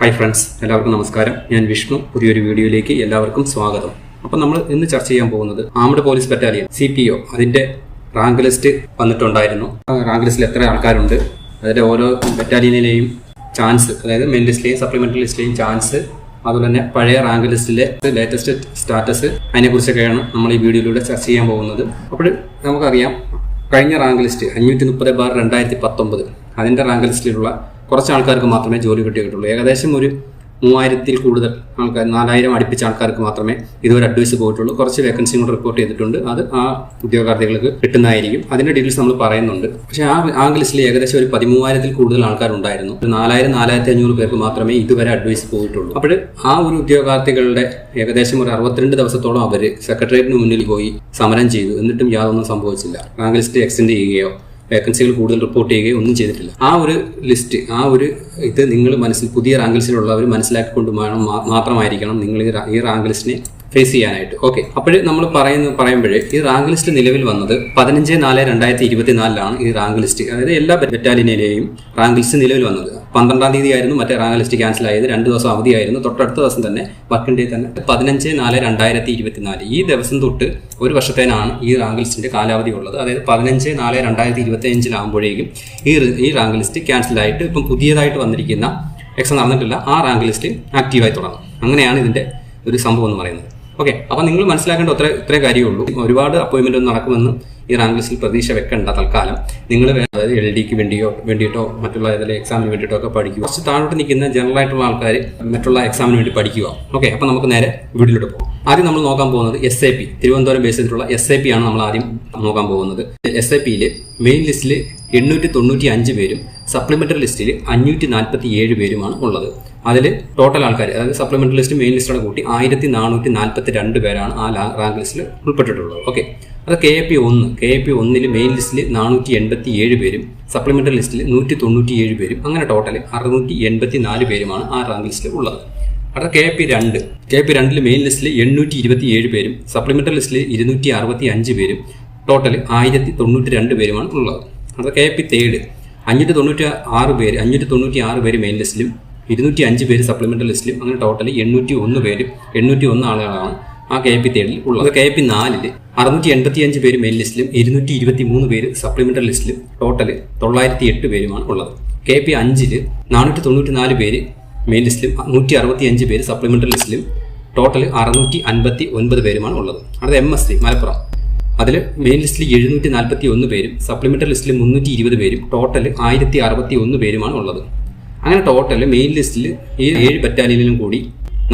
Hi friends, എല്ലാവർക്കും നമസ്കാരം. ഞാൻ വിഷ്ണു. പുതിയൊരു വീഡിയോയിലേക്ക് എല്ലാവർക്കും സ്വാഗതം. അപ്പം നമ്മൾ ഇന്ന് ചർച്ച ചെയ്യാൻ പോകുന്നത് ആംഡ് പോലീസ് ബറ്റാലിയൻ CPO അതിൻ്റെ റാങ്ക് ലിസ്റ്റ് വന്നിട്ടുണ്ടായിരുന്നു. റാങ്ക് ലിസ്റ്റിൽ എത്ര ആൾക്കാരുണ്ട്, അതിൻ്റെ ഓരോ ബറ്റാലിയനിലെയും ചാൻസ്, അതായത് മെയിൻ ലിസ്റ്റിലെയും സപ്ലിമെൻ്ററി ലിസ്റ്റിലെയും ചാൻസ്, അതുപോലെ തന്നെ പഴയ റാങ്ക് ലിസ്റ്റിലെ ലേറ്റസ്റ്റ് സ്റ്റാറ്റസ്, അതിനെക്കുറിച്ചൊക്കെയാണ് നമ്മൾ ഈ വീഡിയോയിലൂടെ ചർച്ച ചെയ്യാൻ പോകുന്നത്. അപ്പോൾ നമുക്കറിയാം, കഴിഞ്ഞ റാങ്ക് ലിസ്റ്റ് 530/2019 അതിൻ്റെ റാങ്ക് ലിസ്റ്റിലുള്ള കുറച്ച് ആൾക്കാർക്ക് മാത്രമേ ജോലി കിട്ടിയിട്ടുള്ളൂ. ഏകദേശം ഒരു 3000-ൽ കൂടുതൽ ആൾക്കാർ, 4000 അടുപ്പിച്ച ആൾക്കാർക്ക് മാത്രമേ ഇതുവരെ അഡ്വൈസ് പോയിട്ടുള്ളൂ. കുറച്ച് വേക്കൻസിയും കൂടെ റിപ്പോർട്ട് ചെയ്തിട്ടുണ്ട്. അത് ആ ഉദ്യോഗാർത്ഥികൾക്ക് കിട്ടുന്നതായിരിക്കും. അതിൻ്റെ ഡീറ്റെയിൽസ് നമ്മൾ പറയുന്നുണ്ട്. പക്ഷേ ആ റാങ്ക് ലിസ്റ്റിൽ ഏകദേശം ഒരു 13000-ൽ കൂടുതൽ ആൾക്കാരുണ്ടായിരുന്നു. 4000-4500 പേർക്ക് മാത്രമേ ഇതുവരെ അഡ്വൈസ് പോയിട്ടുള്ളൂ. അപ്പോൾ ആ ഒരു ഉദ്യോഗാർത്ഥികളുടെ ഏകദേശം ഒരു 62 ദിവസത്തോളം അവർ സെക്രട്ടേറിയറ്റിന് മുന്നിൽ പോയി സമരം ചെയ്തു. എന്നിട്ടും യാതൊന്നും സംഭവിച്ചില്ല. റാങ്ക് ലിസ്റ്റ് എക്സ്റ്റെൻഡ് ചെയ്യുകയോ വേക്കൻസികൾ കൂടുതൽ റിപ്പോർട്ട് ചെയ്യുകയോ ഒന്നും ചെയ്തിട്ടില്ല. ആ ഒരു ലിസ്റ്റ്, ആ ഒരു ഇത് നിങ്ങൾ പുതിയ റാങ്ക് ലിസ്റ്റിലുള്ളവർ മനസ്സിലാക്കിക്കൊണ്ട് മാത്രമായിരിക്കണം നിങ്ങൾ ഈ റാങ്ക് ലിസ്റ്റിനെ ഫേസ് ചെയ്യാനായിട്ട്. ഓക്കെ, അപ്പോൾ നമ്മൾ പറയുമ്പോഴേ ഈ റാങ്ക് ലിസ്റ്റ് നിലവിൽ വന്നത് 15/4/2024 ഈ റാങ്ക് ലിസ്റ്റ്, അതായത് എല്ലാ ബറ്റാലിയനിലെയും റാങ്ക് ലിസ്റ്റ് നിലവിൽ വന്നത്. 12-ാം തീയതി ആയിരുന്നു മറ്റേ റാങ്ക് ലിസ്റ്റ് ക്യാൻസൽ ആയത്. 2 ദിവസം അവധിയായിരുന്നു. തൊട്ടടുത്ത ദിവസം തന്നെ വർക്കിംഗ് ഡേ തന്നെ 15/4/2024 ഈ ദിവസം തൊട്ട് ഒരു വർഷത്തേനാണ് ഈ റാങ്ക് ലിസ്റ്റിന്റെ കാലാവധി ഉള്ളത്. അതായത് 15/4/2025 ഈ റാങ്ക് ലിസ്റ്റ് ക്യാൻസൽ ആയിട്ട് ഇപ്പം പുതിയതായിട്ട് വന്നിരിക്കുന്ന എക്സാം നടന്നിട്ടില്ല ആ റാങ്ക് ലിസ്റ്റ് ആക്റ്റീവായി തുടങ്ങും. അങ്ങനെയാണ് ഇതിന്റെ ഒരു സംഭവം എന്ന് പറയുന്നത്. ഓക്കെ, അപ്പോൾ നിങ്ങൾ മനസ്സിലാക്കേണ്ട ഇത്രേ കാര്യമേ ഉള്ളൂ. ഒരുപാട് അപ്പോയിൻമെന്റ് ഒന്നും നടക്കുമെന്ന് ഈ റാങ്ക് ലിസ്റ്റിൽ പ്രതീക്ഷ വെക്കേണ്ട. തൽക്കാലം നിങ്ങൾ അതായത് LD-ക്ക് വേണ്ടിയിട്ടോ മറ്റുള്ള ഏതെങ്കിലും എക്സാമിന് വേണ്ടിയിട്ടോ ഒക്കെ പഠിക്കുക. കുറച്ച് താഴോട്ട് നിൽക്കുന്ന ജനറൽ ആയിട്ടുള്ള ആൾക്കാർ മറ്റുള്ള എക്സാമിന് വേണ്ടി പഠിക്കുക. ഓക്കെ, അപ്പോൾ നമുക്ക് നേരെ വീഡിയോയിലോട്ട് പോകും. ആദ്യം നമ്മൾ നോക്കാൻ പോകുന്നത് SAP, തിരുവനന്തപുരം ബേസ് ചെയ്തിട്ടുള്ള SAP ആണ് നമ്മൾ ആദ്യം നോക്കാൻ പോകുന്നത്. SAPയിൽ മെയിൻ ലിസ്റ്റിൽ 895 പേരും സപ്ലിമെന്ററി ലിസ്റ്റിൽ 547 പേരുമാണ് ഉള്ളത്. അതിൽ ടോട്ടൽ ആൾക്കാർ, അതായത് സപ്ലിമെന്ററി ലിസ്റ്റ് മെയിൻ ലിസ്റ്റോടെ കൂട്ടി 1442 പേരാണ് ആ റാങ്ക് ലിസ്റ്റിൽ ഉൾപ്പെട്ടിട്ടുള്ളത്. ഓക്കെ, അത് KAP1 മെയിൻ ലിസ്റ്റിൽ 487 പേരും സപ്ലിമെന്ററി ലിസ്റ്റിൽ 197 പേരും, അങ്ങനെ ടോട്ടൽ 684 പേരുമാണ് ആ റാങ്ക് ലിസ്റ്റിൽ ഉള്ളത്. അടുത്ത KAP2 മെയിൻ ലിസ്റ്റിൽ 827 പേരും സപ്ലിമെന്ററി ലിസ്റ്റിൽ 265 പേരും, ടോട്ടൽ 1092 പേരുമാണ് ഉള്ളത്. അടുത്ത KAP3 596 പേര് മെയിൻ ലിസ്റ്റിലും 205 പേര് സപ്ലിമെന്ററി ലിസ്റ്റിലും, അങ്ങനെ ടോട്ടൽ 801 ആളുകളാണ് ആ KAP3 ഉള്ളത്. KAP4 685 പേര് മെയിൻ ലിസ്റ്റിലും 223 പേര് സപ്ലിമെന്ററി ലിസ്റ്റിലും, ടോട്ടൽ 908 പേരുമാണ് ഉള്ളത്. KAP5 494 പേര് മെയിൻ ലിസ്റ്റിലും 165 പേര് സപ്ലിമെന്ററി ലിസ്റ്റിലും, ടോട്ടൽ 659 പേരുമാണ് ഉള്ളത്. അടുത്ത MSc മലപ്പുറം, അതിൽ മെയിൻ ലിസ്റ്റിൽ 741 പേരും സപ്ലിമെന്ററി ലിസ്റ്റിൽ 320 പേരും, ടോട്ടൽ 1061 പേരുമാണ് ഉള്ളത്. അങ്ങനെ ടോട്ടൽ മെയിൻ ലിസ്റ്റിൽ ഈ 7 ബറ്റാലിയനിലും കൂടി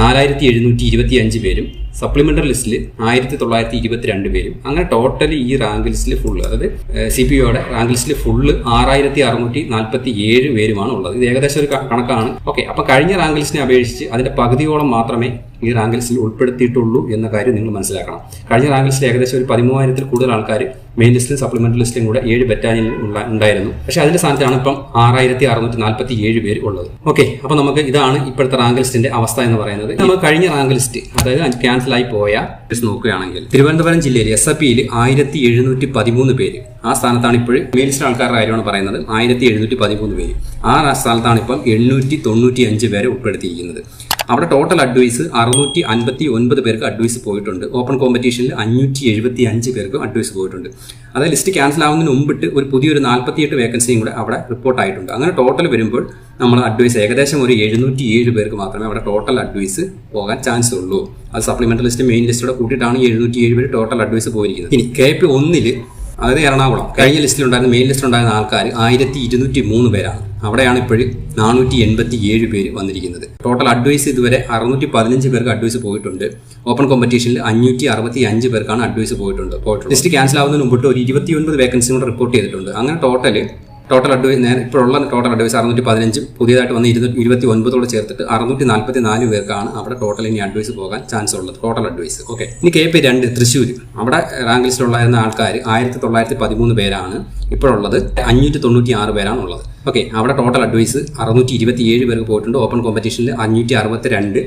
4725 പേരും സപ്ലിമെന്ററി ലിസ്റ്റിൽ 1922 പേരും, അങ്ങനെ ടോട്ടൽ ഈ റാങ്ക് ലിസ്റ്റിൽ ഫുള്ള്, അതായത് CPOയുടെ റാങ്ക് ലിസ്റ്റിൽ ഫുള്ള് 6647 പേരുമാണ് ഉള്ളത്. ഇത് ഏകദേശം ഒരു കണക്കാണ്. ഓക്കെ, അപ്പോൾ കഴിഞ്ഞ റാങ്ക് ലിസ്റ്റിനെ അപേക്ഷിച്ച് അതിന്റെ പകുതിയോളം മാത്രമേ ഈ റാങ്ക് ലിസ്റ്റിൽ ഉൾപ്പെടുത്തിയിട്ടുള്ളൂ എന്ന കാര്യം നിങ്ങൾ മനസ്സിലാക്കണം. കഴിഞ്ഞ റാങ്ക് ലിസ്റ്റിൽ ഏകദേശം ഒരു 13000-ൽ കൂടുതൽ ആൾക്കാർ മെയിൻ ലിസ്റ്റിലും സപ്ലിമെന്ററി ലിസ്റ്റിലും കൂടെ 7 ബറ്റാലിയനിൽ ഉണ്ടായിരുന്നു. പക്ഷേ അതിന്റെ സ്ഥാനത്താണ് ഇപ്പം 6647 പേര് ഉള്ളത്. ഓക്കെ, അപ്പോൾ നമുക്ക് ഇതാണ് ഇപ്പോഴത്തെ റാങ്ക് ലിസ്റ്റിന്റെ അവസ്ഥ എന്ന് പറയുന്നത്. നമുക്ക് കഴിഞ്ഞ റാങ്ക് ലിസ്റ്റ്, അതായത് ക്യാൻസൽ ആയി പോയ ലിസ്റ്റ് നോക്കുകയാണെങ്കിൽ തിരുവനന്തപുരം ജില്ലയിൽ SAPയിൽ 1713 പേര്. ആ സ്ഥാനത്താണ് ഇപ്പോഴും മെയിൻ ലിസ്റ്റ് ആൾക്കാരുടെ കാര്യമാണ് പറയുന്നത്. 1713 പേര്. ആ സ്ഥാനത്താണ് ഇപ്പം 895 പേരെ ഉൾപ്പെടുത്തിയിരിക്കുന്നത്. അവിടെ ടോട്ടൽ അഡ്വൈസ് 659 പേർക്ക് അഡ്വൈസ് പോയിട്ടുണ്ട്. ഓപ്പൺ കോമ്പറ്റീഷനിൽ 575 പേർക്ക് അഡ്വൈസ് പോയിട്ടുണ്ട്. അതായത് ലിസ്റ്റ് ക്യാൻസൽ ആവുന്നതിന് മുമ്പിട്ട് പുതിയൊരു 48 വേക്കൻസിയും കൂടെ അവിടെ റിപ്പോർട്ട് ആയിട്ടുണ്ട്. അങ്ങനെ ടോട്ടൽ വരുമ്പോൾ നമ്മൾ അഡ്വൈസ് ഏകദേശം ഒരു 707 പേർക്ക് മാത്രമേ അവിടെ ടോട്ടൽ അഡ്വൈസ് പോകാൻ ചാൻസ് ഉള്ളൂ. അത് സപ്ലിമെന്ററി ലിസ്റ്റ് മെയിൻ ലിസ്റ്റോടെ കൂട്ടിയിട്ടാണ് 707 പേര് ടോട്ടൽ അഡ്വൈസ് പോയിരിക്കുന്നത്. ഇനി KAP1 അതായത് എറണാകുളം, കഴിഞ്ഞ ലിസ്റ്റിലുണ്ടായിരുന്ന മെയിൻ ലിസ്റ്റിലുണ്ടായിരുന്ന ആൾക്കാർ 1203 പേരാണ്. അവിടെയാണ് ഇപ്പോഴും 487 പേര് വന്നിരിക്കുന്നത്. ടോട്ടൽ അഡ്വൈസ് ഇതുവരെ 615 പേർക്ക് അഡ്വൈസ് പോയിട്ടുണ്ട്. ഓപ്പൺ കോമ്പറ്റീഷനിൽ 565 പേർക്കാണ് അഡ്വൈസ് പോയിട്ടുണ്ട്. ലിസ്റ്റ് ക്യാൻസൽ ആവുന്നതിന് മുമ്പിട്ട് ഒരു 29 വേക്കൻസി കൂടെ റിപ്പോർട്ട് ചെയ്തിട്ടുണ്ട്. അങ്ങനെ ടോട്ടൽ അഡ്വൈസ് ഇപ്പോഴുള്ള ടോട്ടൽ അഡ്വൈസ് 615, പുതിയതായിട്ട് വന്ന് 229 ചേർത്തിട്ട് 644 പേർക്കാണ് അവിടെ ടോട്ടൽ ഇനി അഡ്വൈസ് പോകാൻ ചാൻസ് ഉള്ളത്, ടോട്ടൽ അഡ്വൈസ്. ഓക്കെ, ഇനി KAP2 തൃശ്ശൂർ, അവിടെ റാങ്ക് ലിസ്റ്റിലുണ്ടായിരുന്ന ആൾക്കാർ 1913 പേരാണ്. ഇപ്പോഴുള്ളത് 596 പേരാണ് ഉള്ളത്. ഓക്കെ, അവിടെ ടോട്ടൽ അഡ്വൈസ് 627 പേർക്ക് പോയിട്ടുണ്ട്. ഓപ്പൺ കോമ്പറ്റീഷനിൽ 562,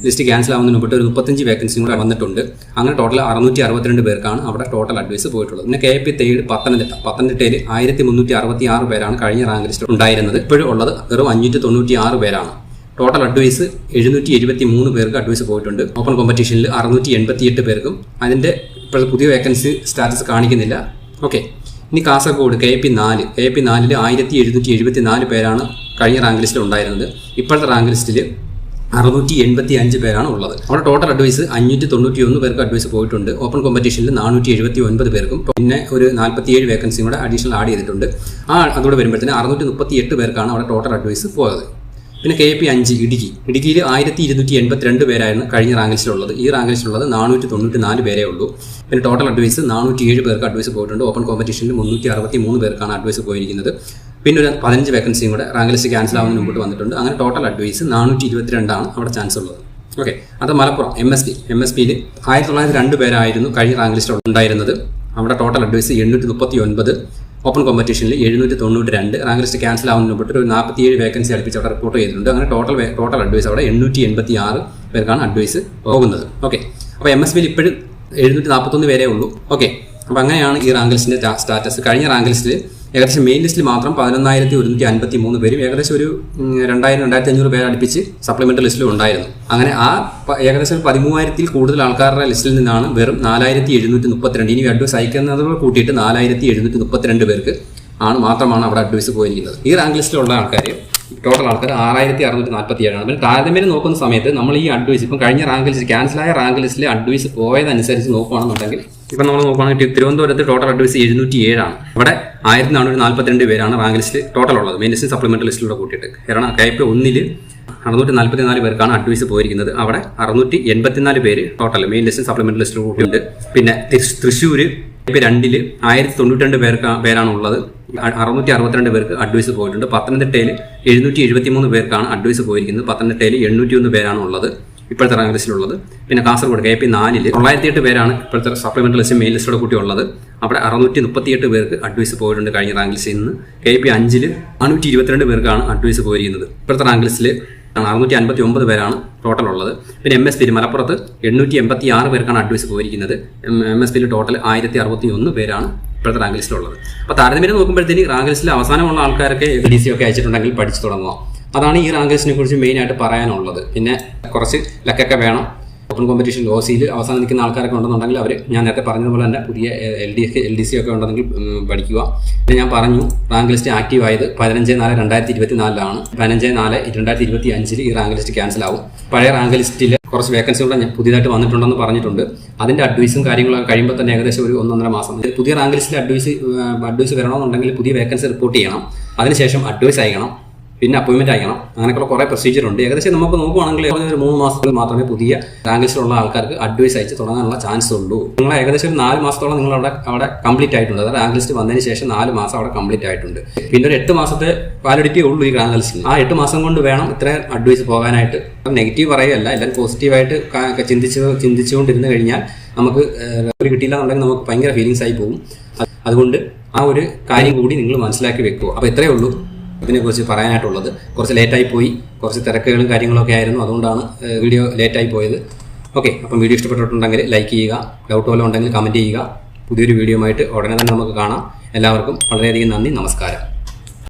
ലിസ്റ്റ് ക്യാൻസൽ ആവുന്നതിന് മുമ്പിട്ട് ഒരു 35 വേക്കൻസിയും കൂടെ വന്നിട്ടുണ്ട്. അങ്ങനെ ടോട്ടൽ 662 പേർക്കാണ് അവിടെ ടോട്ടൽ അഡ്വൈസ് പോയിട്ടുള്ളത്. പിന്നെ KAP3 പത്തനംതിട്ടയിൽ 1366 പേരാണ് കഴിഞ്ഞ റാങ്ക് ലിസ്റ്റ് ഉണ്ടായിരുന്നത്. ഇപ്പോഴും ഉള്ളത് വെറും 596 പേരാണ്. ടോട്ടൽ അഡ്വൈസ് 773 പേർക്ക് അഡ്വൈസ് പോയിട്ടുണ്ട്. ഓപ്പൺ കോമ്പറ്റീഷനിൽ 688 പേർക്കും. അതിൻ്റെ ഇപ്പോഴത്തെ പുതിയ വേക്കൻസി സ്റ്റാറ്റസ് കാണിക്കുന്നില്ല. ഓക്കെ, ഇനി കാസർഗോഡ് KP 4 1774 പേരാണ് കഴിഞ്ഞ റാങ്ക് ലിസ്റ്റിൽ ഉണ്ടായിരുന്നത്. ഇപ്പോഴത്തെ റാങ്ക് ലിസ്റ്റിൽ 685 പേരാണ് ഉള്ളത്. അവിടെ ടോട്ടൽ അഡ്വൈസ് 591 പേർക്ക് അഡ്വൈസ് പോയിട്ടുണ്ട്. ഓപ്പൺ കോമ്പറ്റീഷനിൽ 479 പേർക്കും പിന്നെ ഒരു 47 വേക്കൻസിയും കൂടെ അഡീഷണൽ ആഡ് ചെയ്തിട്ടുണ്ട്. അതുകൂടെ വരുമ്പോഴത്തേന് 638 പേർക്കാണ് അവിടെ ടോട്ടൽ അഡ്വൈസ് പോയത്. പിന്നെ KP 5 ഇടുക്കിയിൽ 1282 പേരായിരുന്നു കഴിഞ്ഞ റാങ്ക് ലിസ്റ്റിലുള്ളത്. ഈ റാങ്ക് ലിസ്റ്റിലുള്ളത് 494 പേരേ ഉള്ളൂ. പിന്നെ ടോട്ടൽ അഡ്വൈസ് 407 പേർക്ക് അഡ്വൈസ് പോയിട്ടുണ്ട്. ഓപ്പൺ കോമ്പറ്റീഷനിൽ 363 പേർക്കാണ് അഡ്വൈസ് പോയിരിക്കുന്നത്. പിന്നെ ഒരു 15 വേക്കൻസിയും കൂടെ റാങ്ക് ലിസ്റ്റ് ക്യാൻസൽ ആവുന്നതിന് മുമ്പോട്ട് വന്നിട്ടുണ്ട്. അങ്ങനെ ടോട്ടൽ അഡ്വൈസ് 422 ആണ് അവിടെ ചാൻസ് ഉള്ളത്. ഓക്കെ, അത് മലപ്പുറം MSP 1902 പേരായിരുന്നു കഴിഞ്ഞ റാങ്ക് ലിസ്റ്റ് ഉണ്ടായിരുന്നത്. അവിടെ ടോട്ടൽ അഡ്വൈസ് 839. ഓപ്പൺ കോമ്പറ്റീഷനിൽ 792. റാങ്ക് ലിസ്റ്റ് ക്യാൻസൽ ആവുന്നതിന് മുമ്പോട്ട് ഒരു 47 വേക്കൻസി അടുപ്പിച്ച് അവിടെ റിപ്പോർട്ട് ചെയ്തിട്ടുണ്ട്. അങ്ങനെ ടോട്ടൽ അഡ്വൈസ് അവിടെ 886 പേർക്കാണ് അഡ്വൈസ് പോകുന്നത്. ഓക്കെ, അപ്പോൾ MSPയിൽ ഇപ്പോഴും 741 പേരേ ഉള്ളൂ. ഓക്കെ, അപ്പോൾ അങ്ങനെയാണ് ഈ റാങ്ക് ലിസ്റ്റിൻ്റെ സ്റ്റാറ്റസ്. കഴിഞ്ഞ റാങ്ക് ലിസ്റ്റിൽ ഏകദേശം മെയിൻ ലിസ്റ്റിൽ മാത്രം 11,153 പേരും ഏകദേശം ഒരു 2,000-2,500 പേര് അടുപ്പിച്ച് സപ്ലിമെൻ്ററി ലിസ്റ്റിലും ഉണ്ടായിരുന്നു. അങ്ങനെ ഏകദേശം 13,000-ൽ കൂടുതൽ ആൾക്കാരുടെ ലിസ്റ്റിൽ നിന്നാണ് വെറും 4,732 ഇനി അഡ്വൈസ് അയക്കുന്നതോട് കൂട്ടിയിട്ട് 4,732 പേർക്ക് മാത്രമാണ് അവിടെ അഡ്വൈസ് പോയിരിക്കുന്നത്. ഈ റാങ്ക് ലിസ്റ്റിലുള്ള ആൾക്കാർ ടോട്ടൽ ആൾക്കാർ 6,647 ആണ്. പിന്നെ താരതമ്യം നോക്കുന്ന സമയത്ത് നമ്മൾ ഈ അഡ്വൈസ് ഇപ്പം കഴിഞ്ഞ റാങ്ക് ലിസ്റ്റ് ക്യാൻസലായ റാങ്ക് ലിസ്റ്റിൽ അഡ്വൈസ് പോയതനുസരിച്ച് നോക്കുകയാണെന്നുണ്ടെങ്കിൽ ഇപ്പം നമ്മൾ നോക്കുകയാണെങ്കിൽ തിരുവനന്തപുരത്ത് ടോട്ടൽ അഡ്വൈസ് 707 ആണ്. അവിടെ 1,442 പേരാണ് റാങ്ക് ലിസ്റ്റ് ടോട്ടൽ ഉള്ളത്, മെയിൻ ലിസ്റ്റ് സപ്ലിമെൻ്ററി ലിസ്റ്റിലൂടെ കൂട്ടിയിട്ട്. കാരണം KP 1 644 പേർക്കാണ് അഡ്വൈസ് പോയിരിക്കുന്നത്. അവിടെ 684 പേര് ടോട്ടൽ മെയിൻ ലിസ്റ്റ് സപ്ലിമെൻ്ററി ലിസ്റ്റിൽ കൂട്ടിയിട്ടുണ്ട്. പിന്നെ തൃശ്ശൂർ KP 2 1092 പേരാണ് ഉള്ളത്. 662 പേർക്ക് അഡ്വൈസ് പോയിട്ടുണ്ട്. പത്തനംതിട്ടയിൽ 773 പേർക്കാണ് അഡ്വൈസ് പോയിരിക്കുന്നത്. പത്തനംതിട്ടയിൽ 801 പേരാണ് ഉള്ളത് ഇപ്പോഴത്തെ റാങ്ക് ലിസ്റ്റിലുള്ളത്. പിന്നെ കാസർഗോഡ് KP 4 908 പേരാണ് ഇപ്പോഴത്തെ സപ്ലിമെൻ്ററി ലിസ്റ്റ് മെയിൻ ലിസ്റ്റോടെ കൂട്ടി ഉള്ളത്. അവിടെ 638 പേർക്ക് അഡ്വൈസ് പോയിട്ടുണ്ട് കഴിഞ്ഞ റാങ്ക് ലിസ്റ്റിൽ നിന്ന്. KP 5 422 പേർക്കാണ് അഡ്വൈസ് പോയിരിക്കുന്നത്. ഇപ്പോഴത്തെ റാങ്ക് ലിസ്റ്റിൽ 659 പേരാണ് ടോട്ടൽ ഉള്ളത്. പിന്നെ MSPയിൽ മലപ്പുറത്ത് 886 പേർക്കാണ് അഡ്വൈസ് പോയിരിക്കുന്നത്. MSPയിൽ ടോട്ടൽ 1061 പേരാണ് ഇപ്പോഴത്തെ റാങ്ക് ലിസ്റ്റിലുള്ളത്. അപ്പോൾ താരതമ്യം നോക്കുമ്പോഴത്തേക്ക് റാങ്ക് ലിസ്റ്റിൽ അവസാനമുള്ള ആൾക്കാരൊക്കെ DC ഒക്കെ അയച്ചിട്ടുണ്ടെങ്കിൽ പഠിച്ചു തുടങ്ങുക. അതാണ് ഈ റാങ്ക് ലിസ്റ്റിനെ കുറിച്ച് മെയിനായിട്ട് പറയാനുള്ളത്. പിന്നെ കുറച്ച് ലക്കൊക്കെ വേണം. ഓപ്പൺ കോമ്പറ്റീഷൻ OCയിൽ അവസാനം നിൽക്കുന്ന ആൾക്കാരൊക്കെ ഉണ്ടെന്നുണ്ടെങ്കിൽ അവർ ഞാൻ നേരത്തെ പറഞ്ഞതുപോലെ തന്നെ പുതിയ LDC ഒക്കെ ഉണ്ടെങ്കിൽ പഠിക്കുക. പിന്നെ ഞാൻ പറഞ്ഞു റാങ്ക് ലിസ്റ്റ് ആക്റ്റീവ് ആയത് 15/4/2024 15/4/2025 ഈ റാങ്ക് ലിസ്റ്റ് ക്യാൻസൽ ആവും. പഴയ റാങ്ക് ലിസ്റ്റിൽ കുറച്ച് വേക്കൻസികൾ പുതിയതായിട്ട് വന്നിട്ടുണ്ടെന്ന് പറഞ്ഞിട്ടുണ്ട്. അതിൻ്റെ അഡ്വൈസും കാര്യങ്ങളൊക്കെ കഴിയുമ്പോൾ തന്നെ ഏകദേശം ഒരു 1.5 മാസം. പുതിയ റാങ്ക് ലിസ്റ്റിൽ അഡ്വൈസ് വരണമെന്നുണ്ടെങ്കിൽ പുതിയ വേക്കൻസി റിപ്പോർട്ട് ചെയ്യണം. അതിനുശേഷം അഡ്വൈസ് അയക്കണം, പിന്നെ അപ്പോയിൻമെൻറ്റ് അയക്കണം. അങ്ങനെയൊക്കെ കുറേ പ്രൊസീജിയർ ഉണ്ട്. ഏകദേശം നമുക്ക് നോക്കുകയാണെങ്കിൽ ഒരു 3 മാസത്തിൽ മാത്രമേ പുതിയ റാങ്ക് ലിസ്റ്റിലുള്ള ആൾക്കാർക്ക് അഡ്വൈസ് അയച്ച് തുടങ്ങാനുള്ള ചാൻസ് ഉള്ളൂ. നിങ്ങൾ ഏകദേശം ഒരു 4 മാസത്തോളം നിങ്ങൾ അവിടെ കംപ്ലീറ്റ് ആയിട്ടുണ്ട്. അതായത് റാങ്ക് ലിസ്റ്റ് വന്നതിന് ശേഷം 4 മാസം അവിടെ കംപ്ലീറ്റ് ആയിട്ടുണ്ട്. പിന്നെ ഒരു 8 മാസത്തെ വാലിഡിറ്റി ഉള്ളൂ ഈ റാങ്ക് ലിസ്റ്റിൽ. ആ 8 മാസം കൊണ്ട് വേണം ഇത്രയും അഡ്വൈസ് പോകാനായിട്ട്. നെഗറ്റീവ് പറയുകയല്ല, എല്ലാവരും പോസിറ്റീവായിട്ട് ചിന്തിച്ചുകൊണ്ടിരുന്ന് കഴിഞ്ഞാൽ നമുക്ക് കിട്ടിയില്ല എന്നുണ്ടെങ്കിൽ നമുക്ക് ഭയങ്കര ഫീലിങ്സ് ആയി പോകും. അതുകൊണ്ട് ആ ഒരു കാര്യം കൂടി നിങ്ങൾ മനസ്സിലാക്കി വെക്കുക. അപ്പോൾ ഇത്രയേ ഉള്ളൂ ഇതിനെക്കുറിച്ച് പറയാനായിട്ടുള്ളത്. കുറച്ച് ലേറ്റായി പോയി, കുറച്ച് തിരക്കുകളും കാര്യങ്ങളൊക്കെ ആയിരുന്നു, അതുകൊണ്ടാണ് വീഡിയോ ലേറ്റായി പോയത്. ഓക്കെ, അപ്പം വീഡിയോ ഇഷ്ടപ്പെട്ടിട്ടുണ്ടെങ്കിൽ ലൈക്ക് ചെയ്യുക, ഡൗട്ട് വല്ലതും ഉണ്ടെങ്കിൽ കമൻറ്റ് ചെയ്യുക. പുതിയൊരു വീഡിയോ ആയിട്ട് ഉടനെ തന്നെ നമുക്ക് കാണാം. എല്ലാവർക്കും വളരെയധികം നന്ദി, നമസ്കാരം.